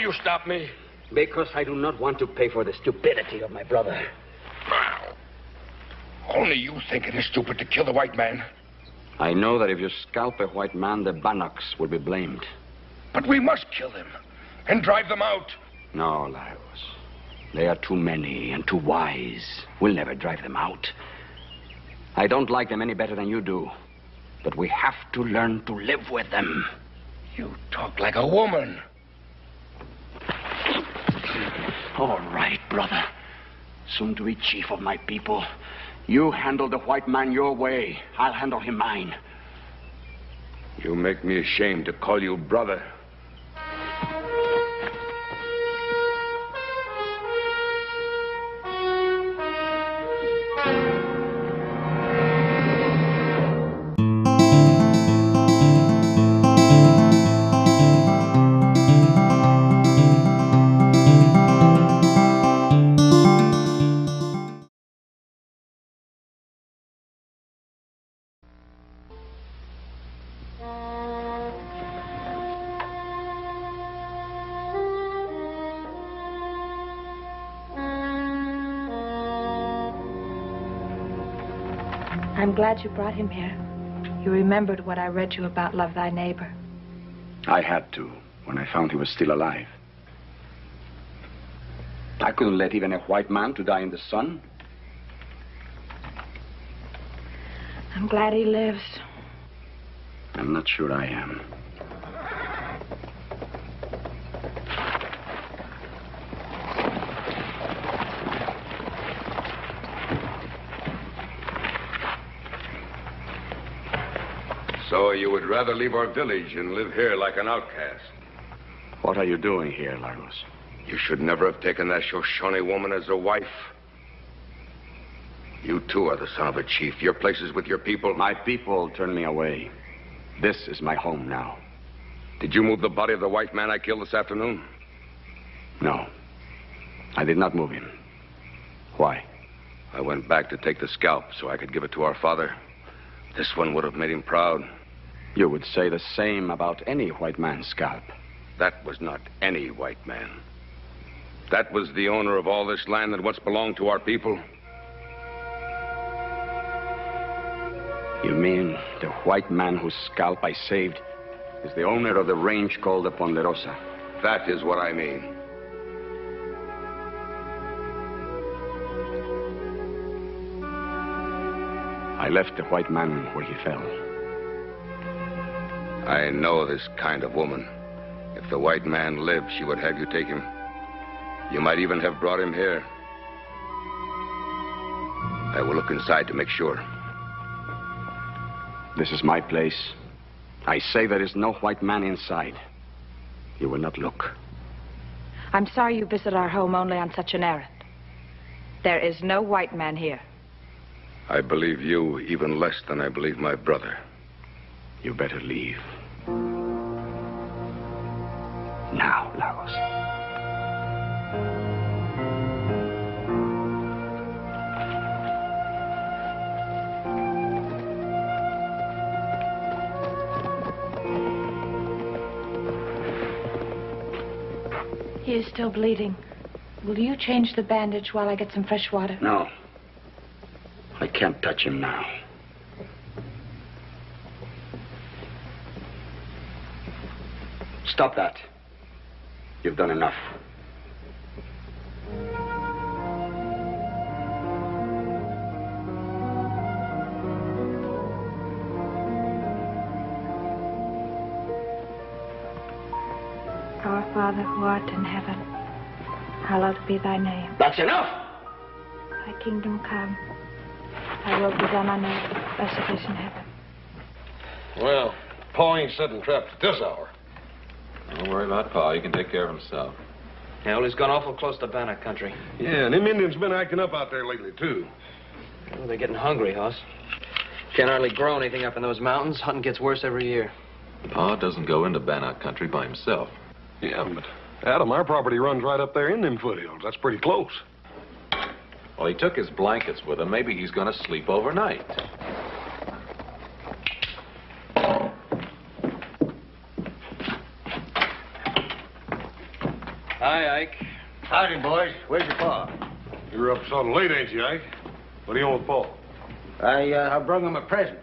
you stop me? Because I do not want to pay for the stupidity of my brother. Wow. Only you think it is stupid to kill the white man. I know that if you scalp a white man, the Bannocks will be blamed. But we must kill them and drive them out. No, Lagos. They are too many and too wise. We'll never drive them out. I don't like them any better than you do. But we have to learn to live with them. You talk like a woman. All right, brother. Soon to be chief of my people. You handle the white man your way. I'll handle him mine. You make me ashamed to call you brother. I'm glad you brought him here. You remembered what I read you about Love Thy Neighbor. I had to, when I found he was still alive. I couldn't let even a white man to die in the sun. I'm glad he lives. I'm not sure I am. So you would rather leave our village and live here like an outcast? What are you doing here, Lagos? You should never have taken that Shoshone woman as a wife. You too are the son of a chief. Your place is with your people. My people turned me away. This is my home now. Did you move the body of the white man I killed this afternoon? No. I did not move him. Why? I went back to take the scalp so I could give it to our father. This one would have made him proud. You would say the same about any white man's scalp. That was not any white man. That was the owner of all this land that once belonged to our people. You mean the white man whose scalp I saved is the owner of the range called the Ponderosa? That is what I mean. I left the white man where he fell. I know this kind of woman. If the white man lived, she would have you take him. You might even have brought him here. I will look inside to make sure. This is my place. I say there is no white man inside. You will not look. I'm sorry you visit our home only on such an errand. There is no white man here. I believe you even less than I believe my brother. You better leave. Now, Lagos. He is still bleeding. Will you change the bandage while I get some fresh water? No. I can't touch him now. Stop that. You've done enough. Our Father who art in heaven, hallowed be thy name. That's enough! Thy kingdom come. Thy will be done on earth as it is in heaven. Well, Pa ain't setting traps at this hour. Don't worry about Pa. He can take care of himself. Yeah, well, he's gone awful close to Bannock country. Yeah, and them Indians been acting up out there lately, too. Well, they're getting hungry, Hoss. Can't hardly grow anything up in those mountains. Hunting gets worse every year. Pa doesn't go into Bannock country by himself. Yeah, but Adam, our property runs right up there in them foothills. That's pretty close. Well, he took his blankets with him. Maybe he's going to sleep overnight. Hi, Ike. Howdy, boys. Where's your pa? You're up sort of late, ain't you, Ike? What do you want with Paul? I brung him a present.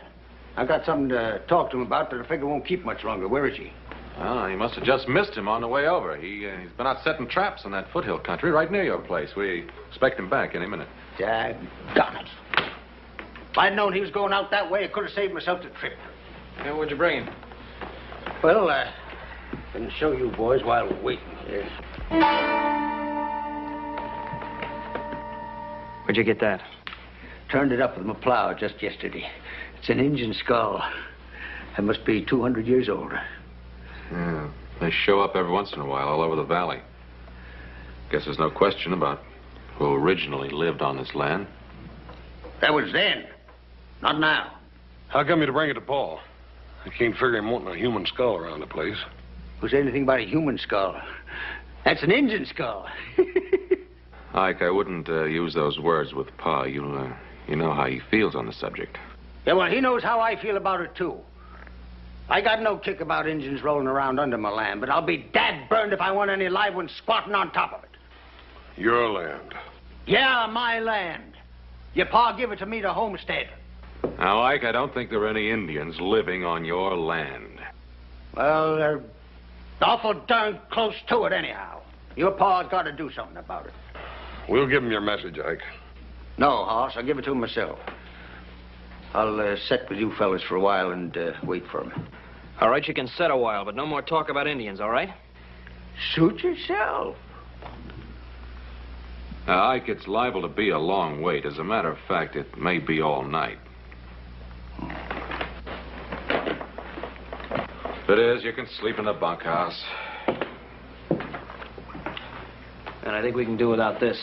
I got something to talk to him about that I figure won't keep much longer. Where is he? Oh, you must have just missed him on the way over. He's been out setting traps in that foothill country right near your place. We expect him back any minute. Daggone it. If I'd known he was going out that way, I could have saved myself the trip. Yeah, what'd you bring him? Well, can show you boys while we're waiting here. Where'd you get that? Turned it up with my plow just yesterday. It's an Injun skull. That must be 200 years older. Yeah, they show up every once in a while all over the valley. Guess there's no question about who originally lived on this land. That was then. Not now. How come you to bring it to Paul? I can't figure him wanting a human skull around the place. Who said anything about a human skull? That's an Injun skull. Ike, I wouldn't use those words with Pa. You know how he feels on the subject. Yeah, well, he knows how I feel about it, too. I got no kick about Injuns rolling around under my land, but I'll be dad-burned if I want any live ones squatting on top of it. Your land. Yeah, my land. Your pa give it to me to homestead. Now, Ike, I don't think there are any Indians living on your land. Well, they're awful darn close to it anyhow. Your pa's got to do something about it. We'll give him your message, Ike. No, Hoss, I'll give it to him myself. I'll sit with you fellas for a while and wait for him. All right, you can sit a while, but no more talk about Indians, all right? Suit yourself. Now, Ike, it's liable to be a long wait. As a matter of fact, it may be all night. If it is, you can sleep in the bunkhouse. And I think we can do without this.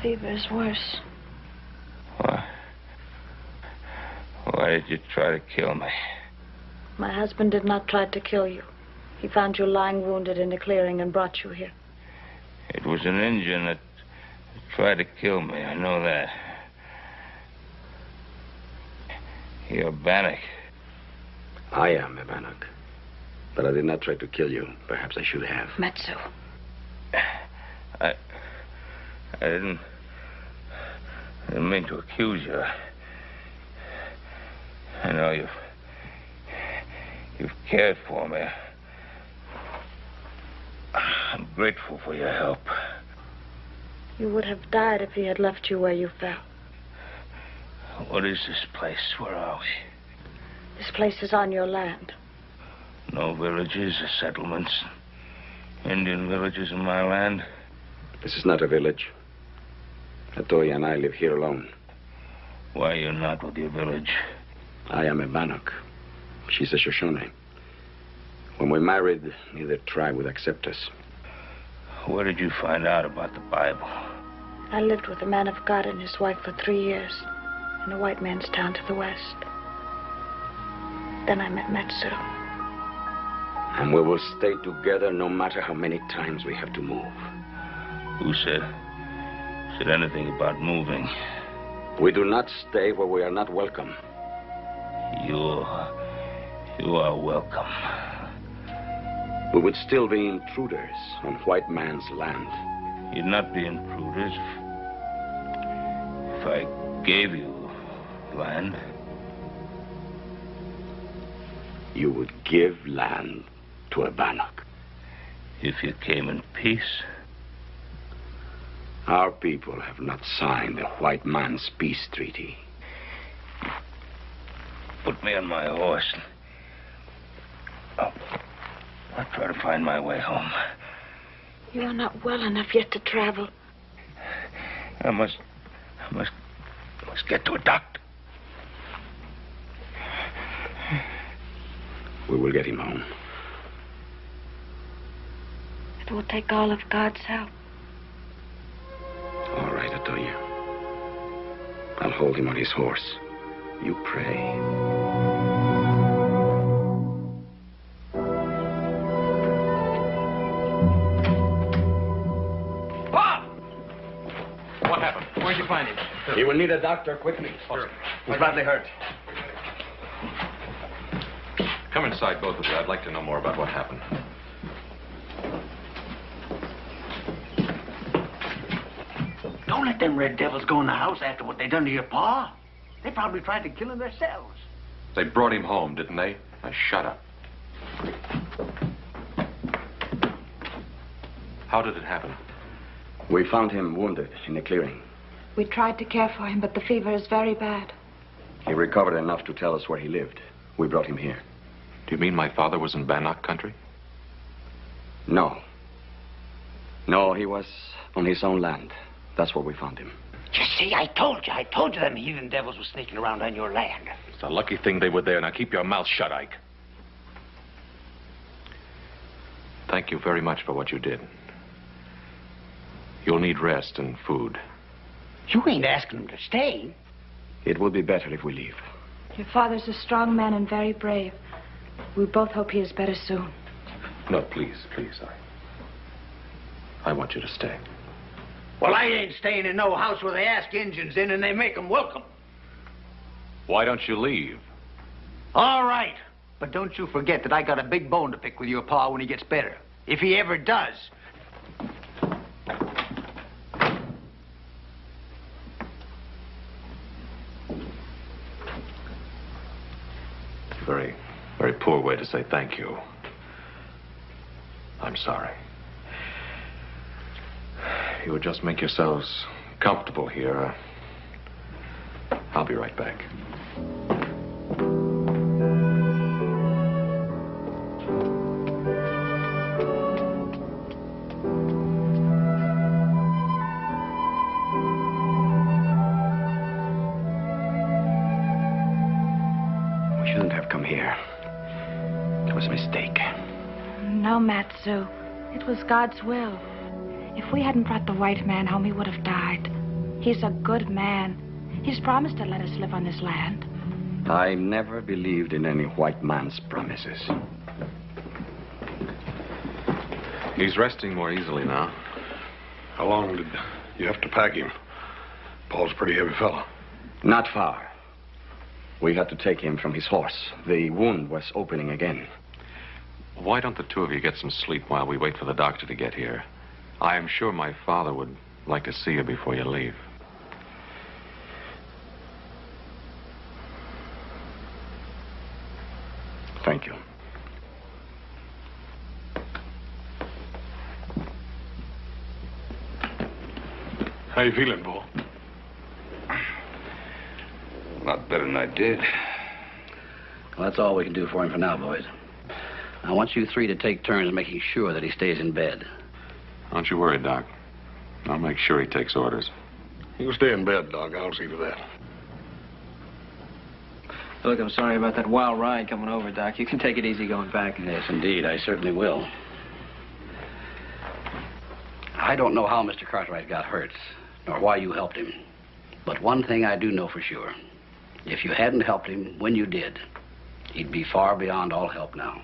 Fever is worse. Why did you try to kill me? My husband did not try to kill you. He found you lying wounded in a clearing and brought you here. It was an Indian that tried to kill me. I know that. You're Bannock. I am a Bannock. But I did not try to kill you. Perhaps I should have. Metsu. I didn't mean to accuse you. I know you've cared for me. I'm grateful for your help. You would have died if he had left you where you fell. What is this place? Where are we? This place is on your land. No villages or settlements. Indian villages in my land. This is not a village. Latoya and I live here alone. Why are you not with your village? I am a Bannock. She's a Shoshone. When we married, neither tribe would accept us. Where did you find out about the Bible? I lived with a man of God and his wife for 3 years in a white man's town to the west. Then I met Metsu. And we will stay together no matter how many times we have to move. Who said anything about moving? We do not stay where we are not welcome. You are welcome. We would still be intruders on white man's land. You'd not be intruders if I gave you land. You would give land to a Bannock. If you came in peace. Our people have not signed the white man's peace treaty. Put me on my horse. I'll try to find my way home. You are not well enough yet to travel. I must get to a doctor. We will get him home. It will take all of God's help. All right, Atoya. I'll hold him on his horse. You pray. Bob! What happened? Where'd you find him? He will need a doctor quickly. Sure. He's badly hurt. Come inside, both of you. I'd like to know more about what happened. Don't let them red devils go in the house after what they done to your pa. They probably tried to kill him themselves. They brought him home, didn't they? Now, shut up. How did it happen? We found him wounded in the clearing. We tried to care for him, but the fever is very bad. He recovered enough to tell us where he lived. We brought him here. Do you mean my father was in Bannock country? No. No, he was on his own land. That's where we found him. You see, I told you them heathen devils were sneaking around on your land. It's a lucky thing they were there. Now keep your mouth shut, Ike. Thank you very much for what you did. You'll need rest and food. You ain't asking them to stay. It will be better if we leave. Your father's a strong man and very brave. We both hope he is better soon. No, please, please. I want you to stay. Well, I ain't staying in no house where they ask Injuns in and they make them welcome. Why don't you leave? All right. But don't you forget that I got a big bone to pick with your pa when he gets better. If he ever does. Very, very poor way to say thank you. I'm sorry. You would just make yourselves comfortable here. I'll be right back. We shouldn't have come here. It was a mistake. No, Matsu. It was God's will. If we hadn't brought the white man home, he would have died. He's a good man. He's promised to let us live on this land. I never believed in any white man's promises. He's resting more easily now. How long did you have to pack him? Paul's a pretty heavy fella. Not far. We had to take him from his horse. The wound was opening again. Why don't the two of you get some sleep while we wait for the doctor to get here? I am sure my father would like to see you before you leave. Thank you. How you feeling, Paul? A lot better than I did. Well, that's all we can do for him for now, boys. I want you three to take turns making sure that he stays in bed. Don't you worry, Doc. I'll make sure he takes orders. He'll stay in bed, Doc. I'll see to that. Look, I'm sorry about that wild ride coming over, Doc. You can take it easy going back. Yes, indeed. I certainly will. I don't know how Mr. Cartwright got hurt, nor why you helped him. But one thing I do know for sure. If you hadn't helped him when you did, he'd be far beyond all help now.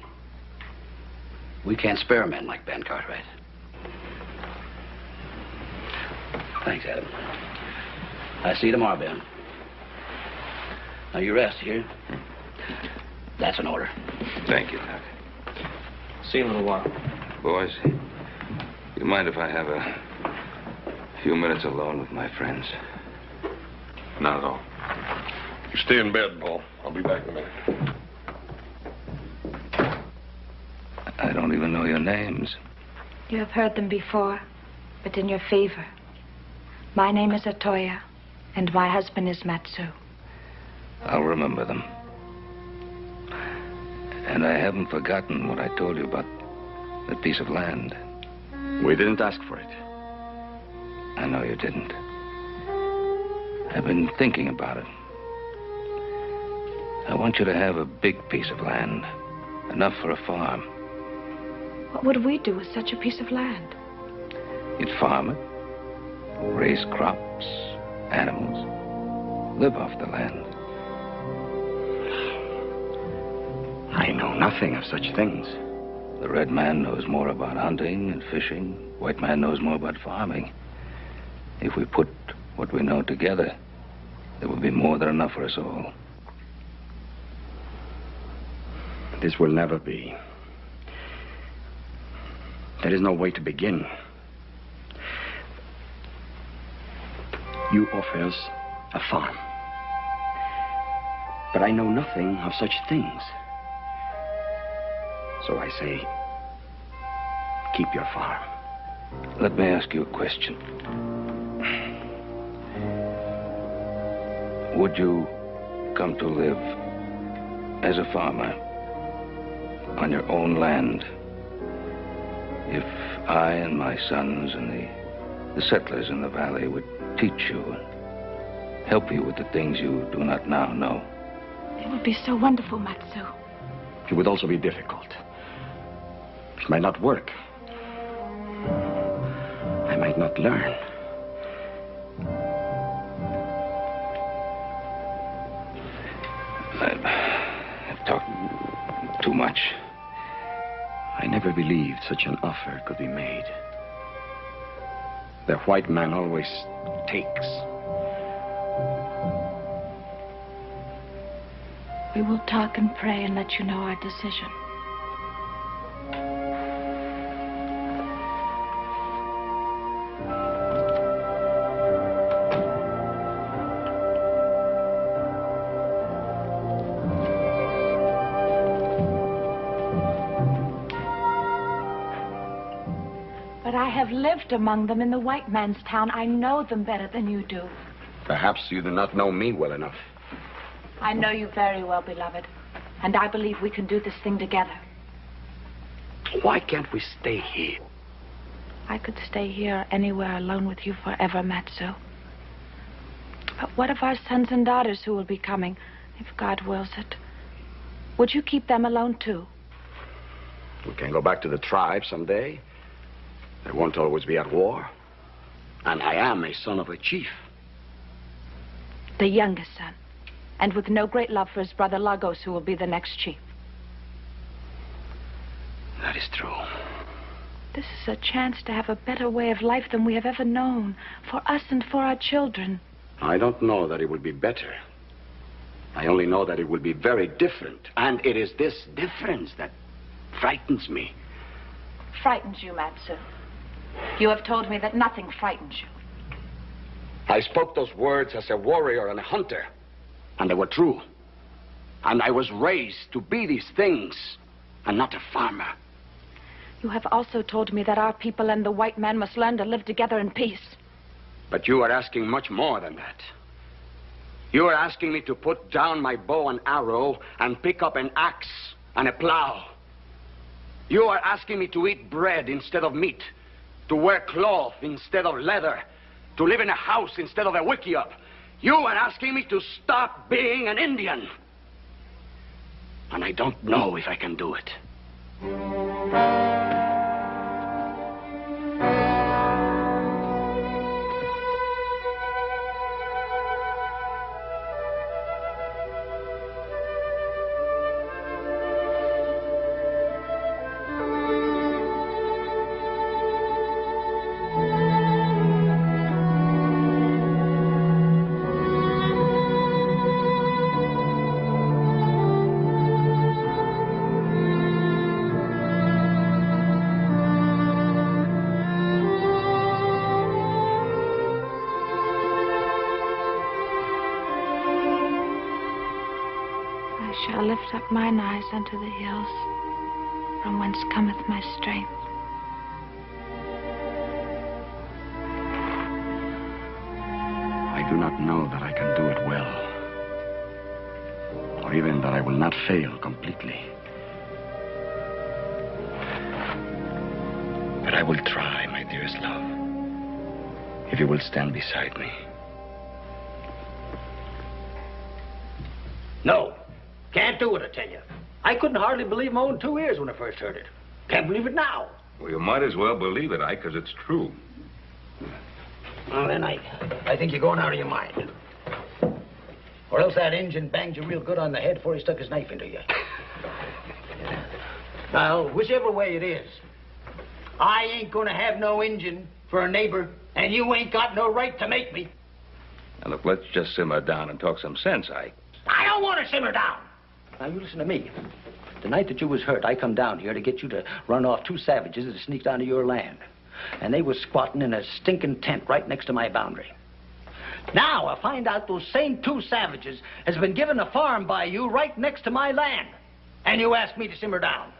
We can't spare men like Ben Cartwright. Thanks, Adam. I'll see you tomorrow, Ben. Now, you rest here. That's an order. Thank you, Doc. See you in a little while. Boys, you mind if I have a few minutes alone with my friends? Not at all. You stay in bed, Paul. I'll be back in a minute. I don't even know your names. You have heard them before, but in your favor. My name is Otoya, and my husband is Matsu. I'll remember them. And I haven't forgotten what I told you about that piece of land. We didn't ask for it. I know you didn't. I've been thinking about it. I want you to have a big piece of land, enough for a farm. What would we do with such a piece of land? You'd farm it, raise crops, animals, live off the land. I know nothing of such things. The red man knows more about hunting and fishing. White man knows more about farming. If we put what we know together, there will be more than enough for us all. This will never be. There is no way to begin. You offer us a farm. But I know nothing of such things. So I say, keep your farm. Let me ask you a question. Would you come to live as a farmer on your own land if I and my sons and the settlers in the valley would teach you and help you with the things you do not now know? It would be so wonderful, Matsu. It would also be difficult. It might not work. I might not learn. I've talked too much. I never believed such an offer could be made. The white man always takes. We will talk and pray and let you know our decision. But I have lived among them in the white man's town. I know them better than you do. Perhaps you do not know me well enough. I know you very well, beloved. And I believe we can do this thing together. Why can't we stay here? I could stay here anywhere alone with you forever, Matsu. But what of our sons and daughters who will be coming, if God wills it? Would you keep them alone, too? We can go back to the tribe someday. They won't always be at war. And I am a son of a chief. The youngest son. And with no great love for his brother Lagos, who will be the next chief. That is true. This is a chance to have a better way of life than we have ever known. For us and for our children. I don't know that it will be better. I only know that it will be very different. And it is this difference that frightens me. Frightens you, Matsu. You have told me that nothing frightens you. I spoke those words as a warrior and a hunter. And they were true. And I was raised to be these things and not a farmer. You have also told me that our people and the white man must learn to live together in peace. But you are asking much more than that. You are asking me to put down my bow and arrow and pick up an axe and a plow. You are asking me to eat bread instead of meat, to wear cloth instead of leather, to live in a house instead of a wickiup. You are asking me to stop being an Indian. And I don't know if I can do it. shall lift up mine eyes unto the hills, from whence cometh my strength. I do not know that I can do it well, or even that I will not fail completely. But I will try, my dearest love, if you will stand beside me. No. Can't do it, I tell you. I couldn't hardly believe my own 2 ears when I first heard it. Can't believe it now. Well, you might as well believe it, Ike, because it's true. Well, then, I think you're going out of your mind. Or else that Injun banged you real good on the head before he stuck his knife into you. Well, whichever way it is, I ain't gonna have no Injun for a neighbor, and you ain't got no right to make me. Now, look, let's just simmer down and talk some sense, Ike. I don't want to simmer down. Now, you listen to me. The night that you was hurt, I come down here to get you to run off 2 savages that sneaked onto your land. And they was squatting in a stinking tent right next to my boundary. Now, I find out those same 2 savages has been given a farm by you right next to my land. And you ask me to simmer down.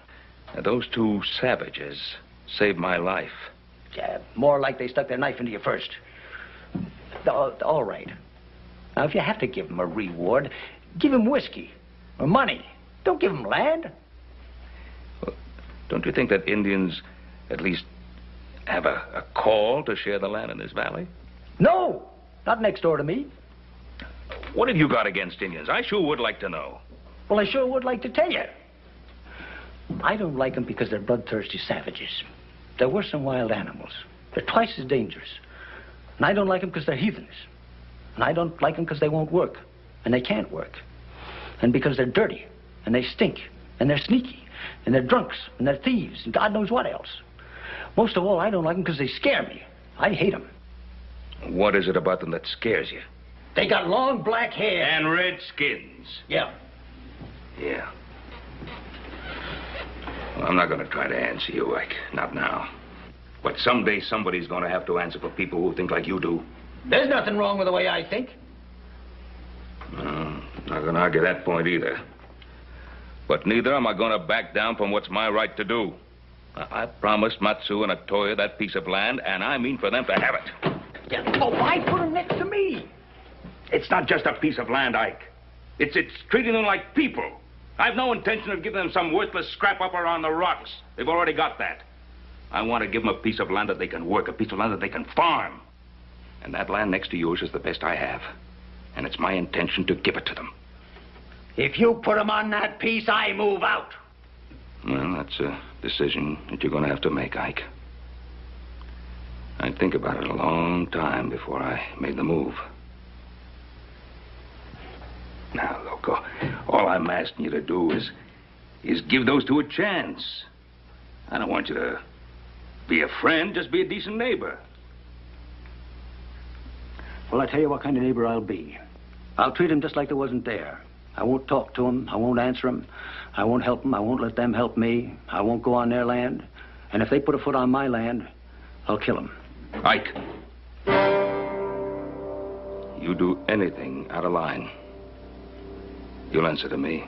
Now, those 2 savages saved my life. Yeah, more like they stuck their knife into you first. All right. Now, if you have to give them a reward, give them whiskey or money. Don't give them land. Well, don't you think that Indians at least have a call to share the land in this valley? No, not next door to me. What have you got against Indians? I sure would like to know. Well, I sure would like to tell you. I don't like them because they're bloodthirsty savages. They're worse than wild animals. They're twice as dangerous. And I don't like them because they're heathens. And I don't like them because they won't work. And they can't work. And because they're dirty. And they stink. And they're sneaky. And they're drunks. And they're thieves. And God knows what else. Most of all, I don't like them because they scare me. I hate them. What is it about them that scares you? They got long black hair. And red skins. Yeah. Yeah. Well, I'm not going to try to answer you, Ike. Not now. But someday somebody's going to have to answer for people who think like you do. There's nothing wrong with the way I think. No, not going to argue that point either. But neither am I going to back down from what's my right to do. I promised Matsu and Atoya that piece of land, and I mean for them to have it. Yeah. Oh, why put them next to me? It's not just a piece of land, Ike. It's treating them like people. I've no intention of giving them some worthless scrap up around the rocks. They've already got that. I want to give them a piece of land that they can work, a piece of land that they can farm. And that land next to yours is the best I have. And it's my intention to give it to them. If you put them on that piece, I move out. Well, that's a decision that you're going to have to make, Ike. I'd think about it a long time before I made the move. Now, loco, all I'm asking you to do is give those 2 a chance. I don't want you to be a friend, just be a decent neighbor. Well, I tell you what kind of neighbor I'll be. I'll treat him just like they wasn't there. I won't talk to him. I won't answer him. I won't help them. I won't let them help me. I won't go on their land. And if they put a foot on my land, I'll kill them. Ike, you do anything out of line, you'll answer to me.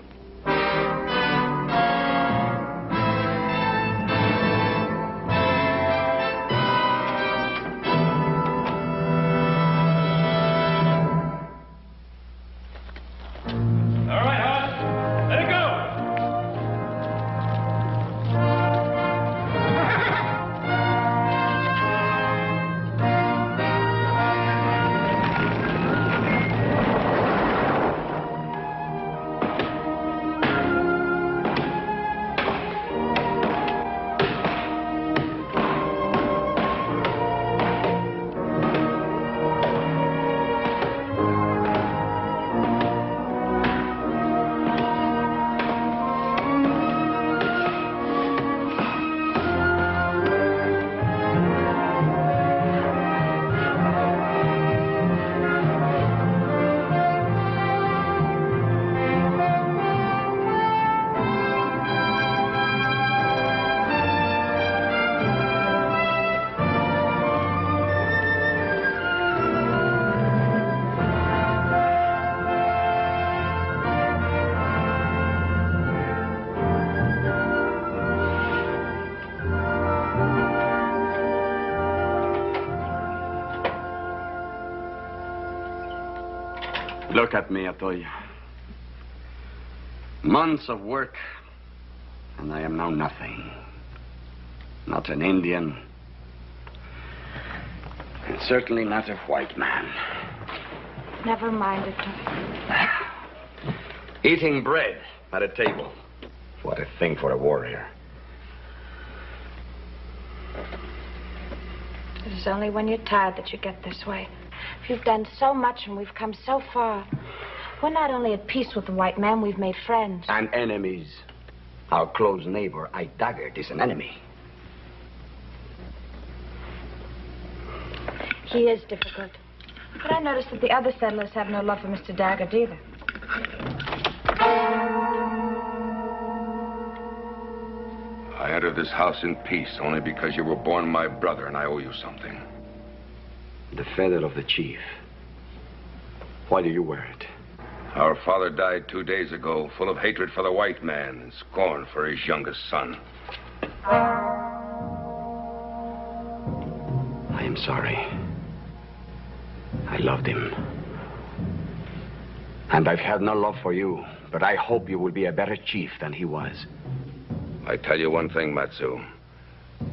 Look at me, Atoya. Months of work, and I am now nothing. Not an Indian, and certainly not a white man. Never mind, Atoya. Eating bread at a table. What a thing for a warrior. It is only when you're tired that you get this way. If you've done so much and we've come so far, we're not only at peace with the white man, we've made friends. And enemies. Our close neighbor, I Daggett, is an enemy. He is difficult. But I noticed that the other settlers have no love for Mr. Daggett either. I entered this house in peace only because you were born my brother and I owe you something. The feather of the chief. Why do you wear it? Our father died 2 days ago, full of hatred for the white man and scorn for his youngest son. I am sorry. I loved him. And I've had no love for you, but I hope you will be a better chief than he was. I tell you one thing, Matsu.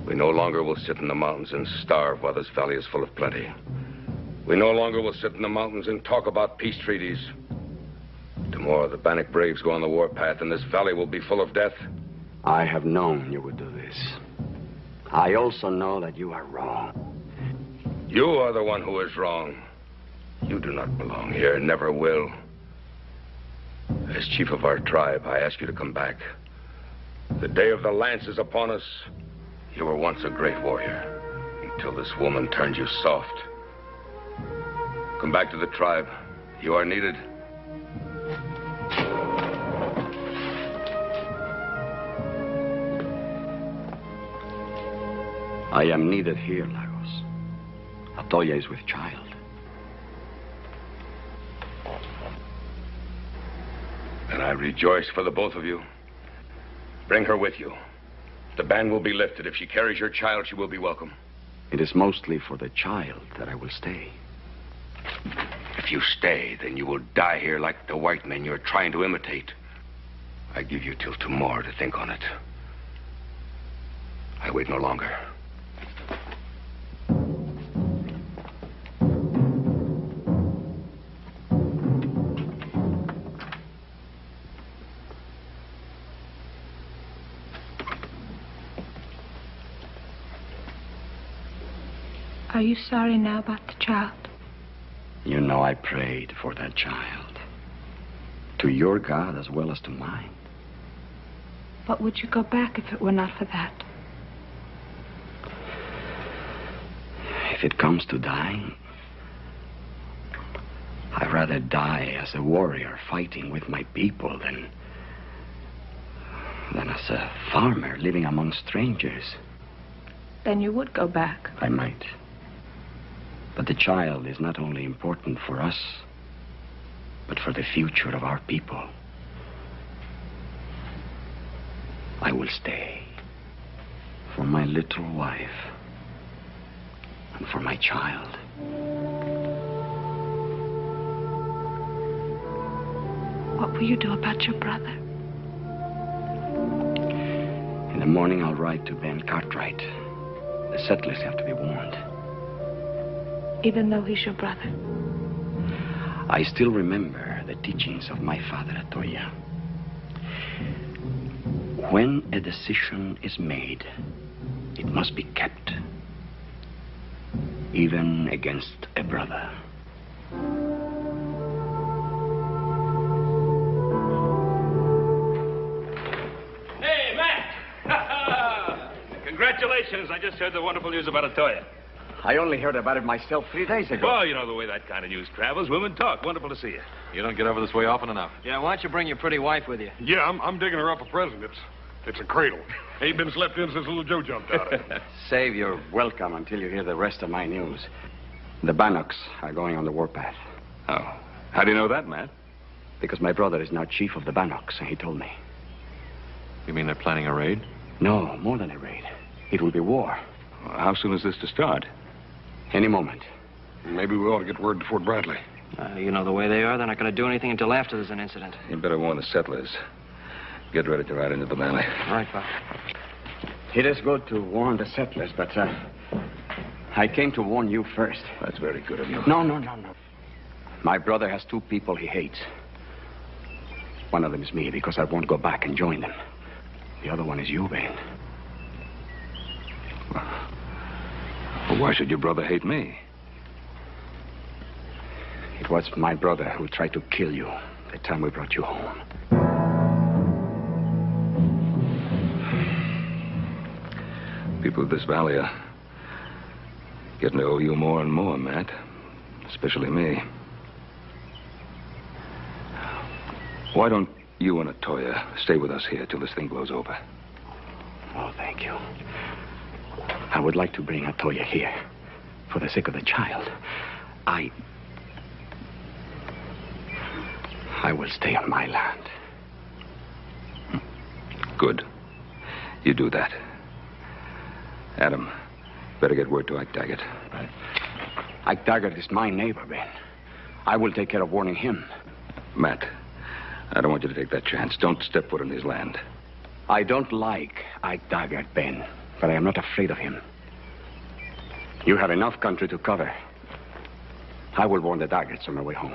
We no longer will sit in the mountains and starve while this valley is full of plenty. We no longer will sit in the mountains and talk about peace treaties. Tomorrow, the Bannock braves go on the warpath, and this valley will be full of death. I have known you would do this. I also know that you are wrong. You are the one who is wrong. You do not belong here, never will. As chief of our tribe, I ask you to come back. The day of the lance is upon us. You were once a great warrior, until this woman turned you soft. Come back to the tribe. You are needed. I am needed here, Lagos. Atoya is with child. And I rejoice for the both of you. Bring her with you. The ban will be lifted. If she carries your child, she will be welcome. It is mostly for the child that I will stay. If you stay, then you will die here like the white men you're trying to imitate. I give you till tomorrow to think on it. I wait no longer. Are you sorry now about the child? You know I prayed for that child. To your God as well as to mine. But would you go back if it were not for that? If it comes to dying, I'd rather die as a warrior fighting with my people than as a farmer living among strangers. Then you would go back. I might. But the child is not only important for us, but for the future of our people. I will stay for my little wife and for my child. What will you do about your brother? In the morning, I'll ride to Ben Cartwright. The settlers have to be warned. Even though he's your brother? I still remember the teachings of my father, Atoya. When a decision is made, it must be kept, even against a brother. Hey, Matt! Congratulations. I just heard the wonderful news about Atoya. I only heard about it myself 3 days ago. Well, you know the way that kind of news travels. Women talk. Wonderful to see you. You don't get over this way often enough. Yeah, why don't you bring your pretty wife with you? Yeah, I'm digging her up a present. It's a cradle. Ain't been slept in since little Joe jumped out of it. Save your welcome until you hear the rest of my news. The Bannocks are going on the warpath. Oh. How do you know that, Matt? Because my brother is now chief of the Bannocks, and he told me. You mean they're planning a raid? No, more than a raid. It will be war. Well, how soon is this to start? Any moment. Maybe we ought to get word to Fort Bradley. You know the way they are. They're not going to do anything until after there's an incident. You better warn the settlers. Get ready to ride into the valley. All right, Pop. It is good to warn the settlers, but I came to warn you first. That's very good of you. No. My brother has two people he hates. One of them is me because I won't go back and join them. The other one is you, Ben. Well, why should your brother hate me? It was my brother who tried to kill you the time we brought you home. People of this valley are getting to owe you more and more, Matt. Especially me. Why don't you and Atoya stay with us here till this thing blows over? Oh, thank you. I would like to bring Atoya here for the sake of the child. I will stay on my land. Good. You do that. Adam, better get word to Ike Daggett. Ike Daggett is my neighbor, Ben. I will take care of warning him. Matt, I don't want you to take that chance. Don't step foot on his land. I don't like Ike Daggett, Ben, but I am not afraid of him. You have enough country to cover. I will warn the Daggetts on my way home.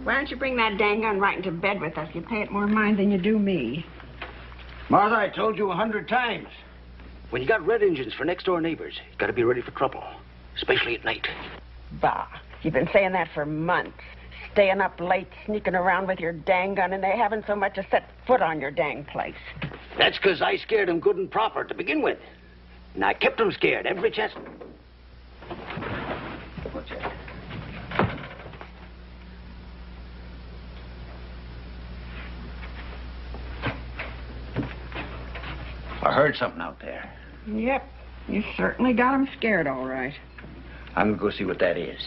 Why don't you bring that dang gun right into bed with us? You pay it more mind than you do me. Martha, I told you 100 times. When you got red engines for next-door neighbors, you got to be ready for trouble, especially at night. Bah, you've been saying that for months. Staying up late, sneaking around with your dang gun, and they haven't so much as set foot on your dang place. That's because I scared them good and proper to begin with. And I kept them scared every chance. What's that? I heard something out there. Yep, you certainly got them scared, all right. I'm gonna go see what that is.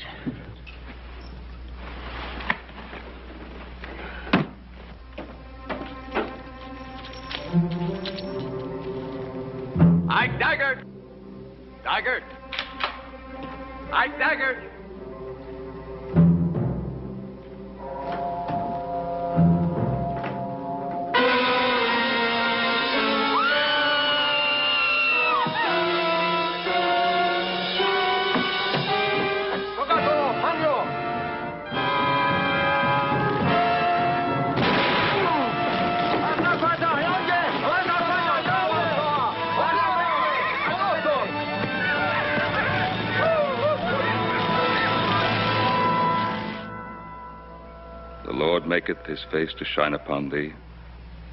Ike Daggett! Daggett! Ike Daggett! The Lord maketh his face to shine upon thee,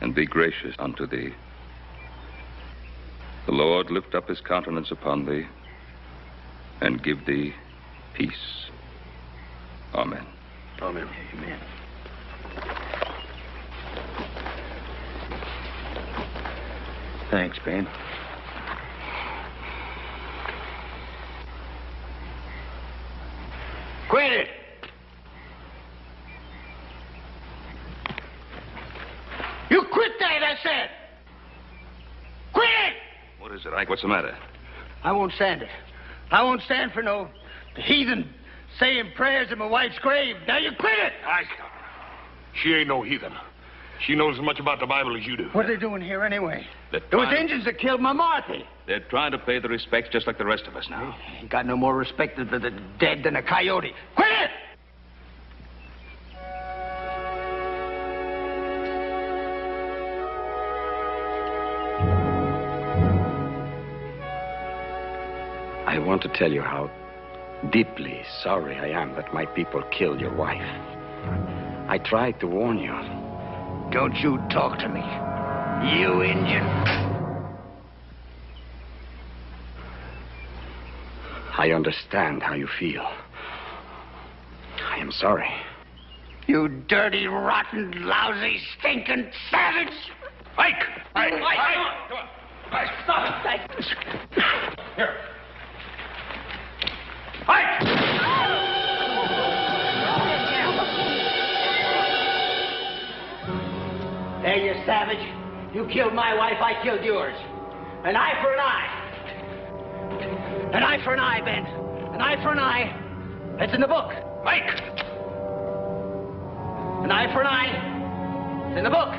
and be gracious unto thee. The Lord lift up his countenance upon thee, and give thee peace. Amen. Amen. Amen. Thanks, Ben. Quit it! You quit that, I said! Quit it! What is it, Ike? What's the matter? I won't stand it. I won't stand for no heathen saying prayers at my wife's grave. Now you quit it! Ike, she ain't no heathen. She knows as much about the Bible as you do. What are they doing here anyway? They're It was trying- Indians that killed my Marthy. They're trying to pay the respects just like the rest of us now. Ain't got no more respect for the dead than a coyote. Quit it! I want to tell you how deeply sorry I am that my people killed your wife. I tried to warn you. Don't you talk to me, you Indian. I understand how you feel. I am sorry. You dirty, rotten, lousy, stinking savage! Ike! Ike! Come on. Ike, stop it! Here. Hey, you savage. You killed my wife, I killed yours. An eye for an eye. An eye for an eye, Ben. An eye for an eye. It's in the book. Mike! An eye for an eye. It's in the book.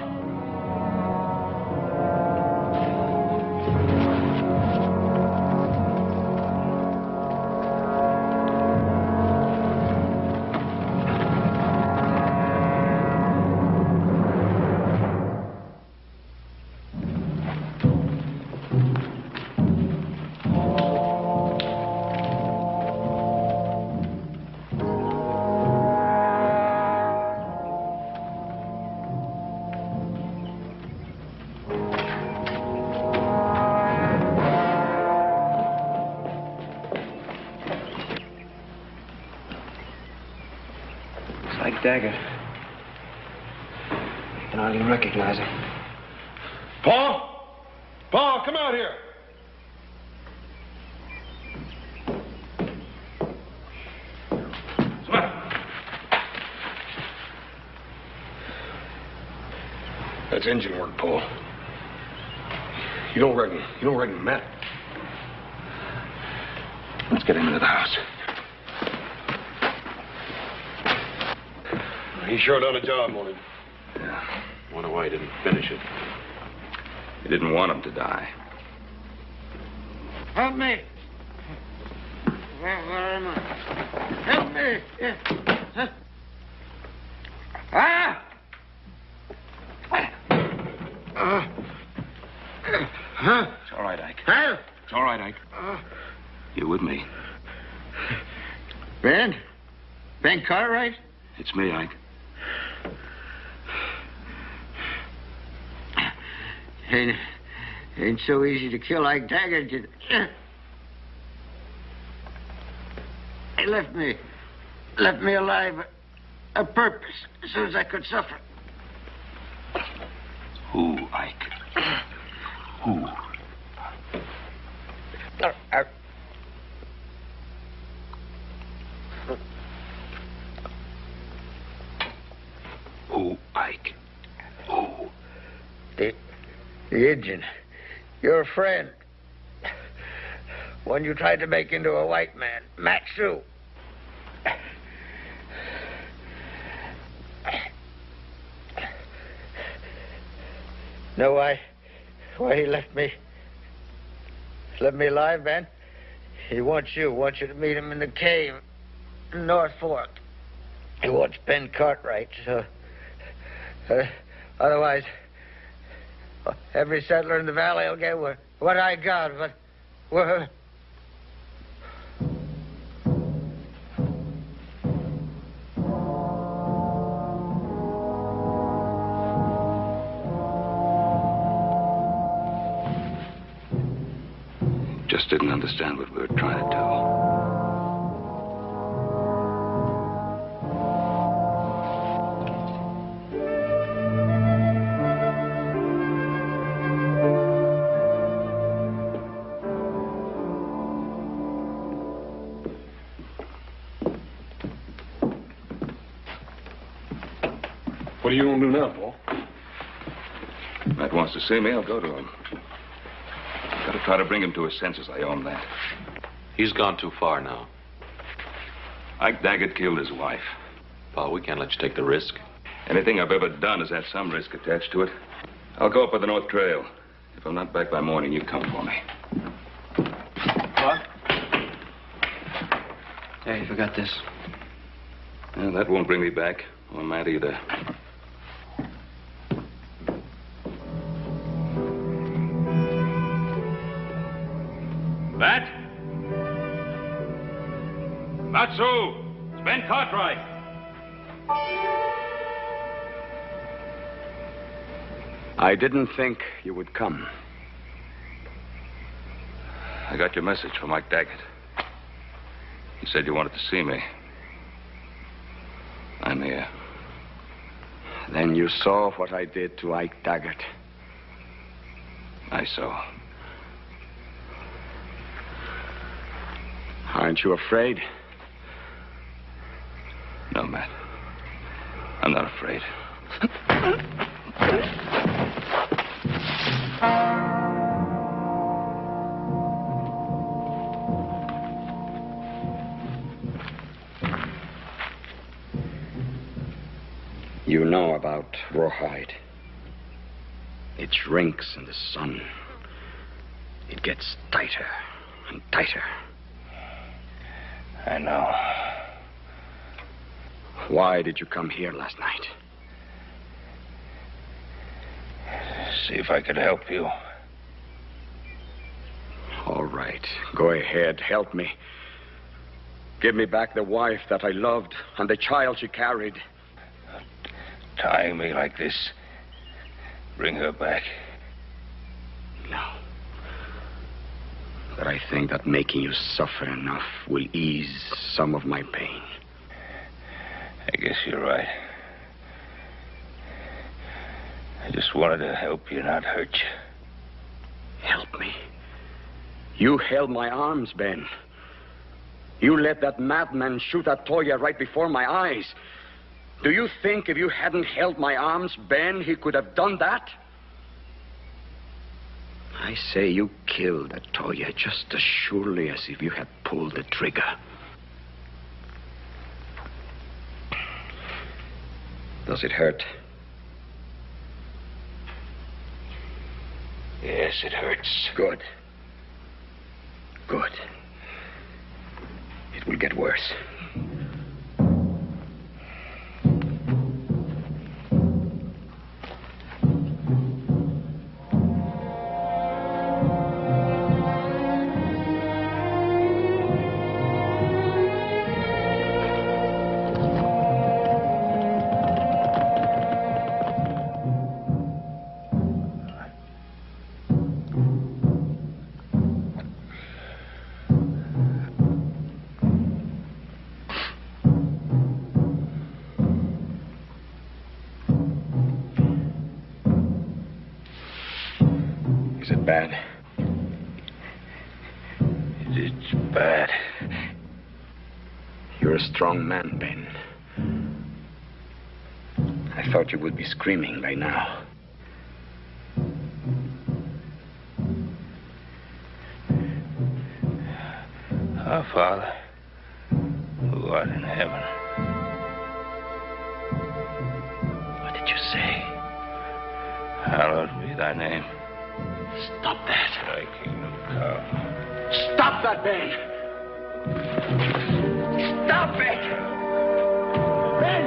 Dagger. I can hardly recognize him. Paul? Paul, come out here. Come on. That's engine work, Paul. You don't reckon Matt. Let's get him into the house. He sure done a job on him. Yeah. Wonder why he didn't finish it. He didn't want him to die. Help me. Where am I? Help me. Huh? Ah! It's all right, Ike. Help! It's all right, Ike. You're with me. Ben? Ben Cartwright? It's me, Ike. Ain't so easy to kill like Dagger did. He left me alive a purpose as soon as I could suffer. Who, Ike? Who? Who, Ike? Who? The Indian. Your friend. One you tried to make into a white man. Matt Sue. Know why he left me alive, Ben? He wants you to meet him in the cave in North Fork. He wants Ben Cartwright, so otherwise every settler in the valley will get what I got, but just didn't understand what we were trying to do. What are you going to do now, Paul? Matt wants to see me. I'll go to him. Got to try to bring him to his senses. I own that. He's gone too far now. Ike Daggett killed his wife. Paul, we can't let you take the risk. Anything I've ever done has had some risk attached to it. I'll go up by the North Trail. If I'm not back by morning, you come for me. What? Hey, you forgot this. Well, that won't bring me back. Or Matt either. Matt? Matsu! It's Ben Cartwright. I didn't think you would come. I got your message from Mike Daggett. He said you wanted to see me. I'm here. Then you saw what I did to Ike Daggett. I saw. Aren't you afraid? No, Matt. I'm not afraid. You know about rawhide. It shrinks in the sun. It gets tighter and tighter. I know. Why did you come here last night? See if I could help you. All right. Go ahead. Help me. Give me back the wife that I loved and the child she carried. Tying me like this. Bring her back. No. But I think that making you suffer enough will ease some of my pain. I guess you're right. I just wanted to help you, not hurt you. Help me? You held my arms, Ben. You let that madman shoot at Toya right before my eyes. Do you think if you hadn't held my arms, Ben, he could have done that? I say you killed that Toya just as surely as if you had pulled the trigger. Does it hurt? Yes, it hurts. Good. Good. It will get worse. Bad. It's bad. You're a strong man, Ben. I thought you would be screaming by now. Our Father, who art in heaven. What did you say? Hallowed be thy name. Stop that. Thy kingdom come. Stop that, Ben! Stop it! Ben!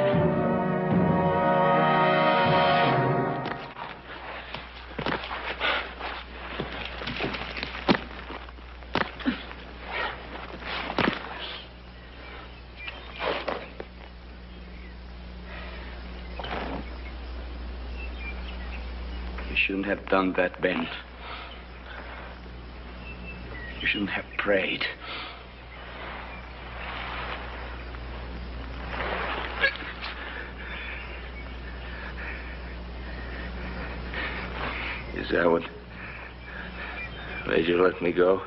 You shouldn't have done that, Ben. You shouldn't have prayed. Is that what made you let me go?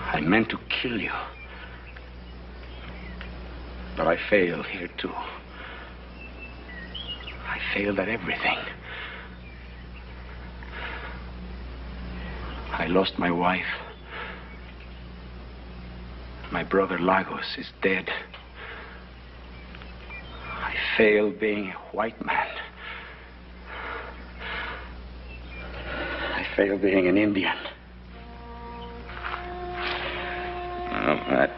I meant to kill you. But I failed here, too. I failed at everything. I lost my wife. My brother Lagos is dead. I failed being a white man. I failed being an Indian. Oh, Matt.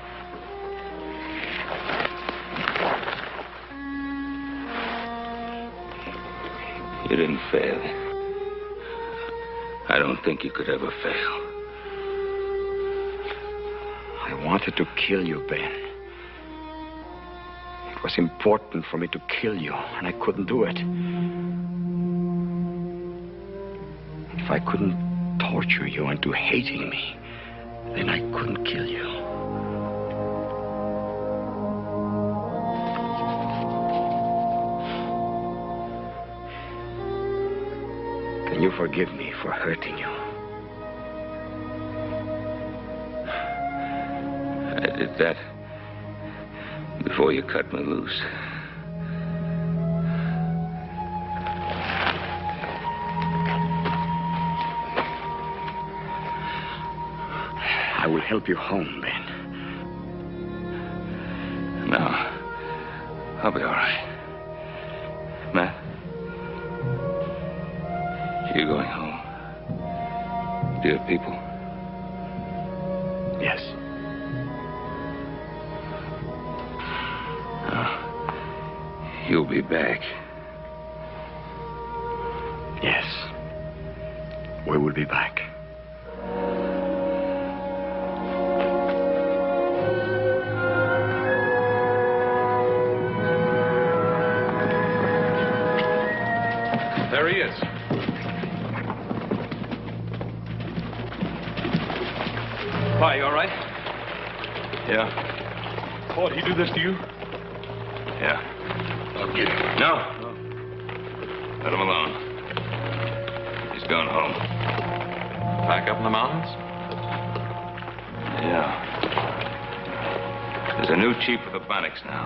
You didn't fail. I don't think you could ever fail. I wanted to kill you, Ben. It was important for me to kill you, and I couldn't do it. If I couldn't torture you into hating me, then I couldn't kill you. Can you forgive me for hurting you? I did that before you cut me loose. I will help you home, Ben. No. I'll be all right. Matt? You're going home. Do you have people? Yes. You'll be back. Yes. We will be back. There he is. Why, you all right? Yeah. Paul, did he do this to you? Yeah. I'll get him. No. Let him alone. He's going home. Back up in the mountains? Yeah. There's a new chief of the Bannocks now.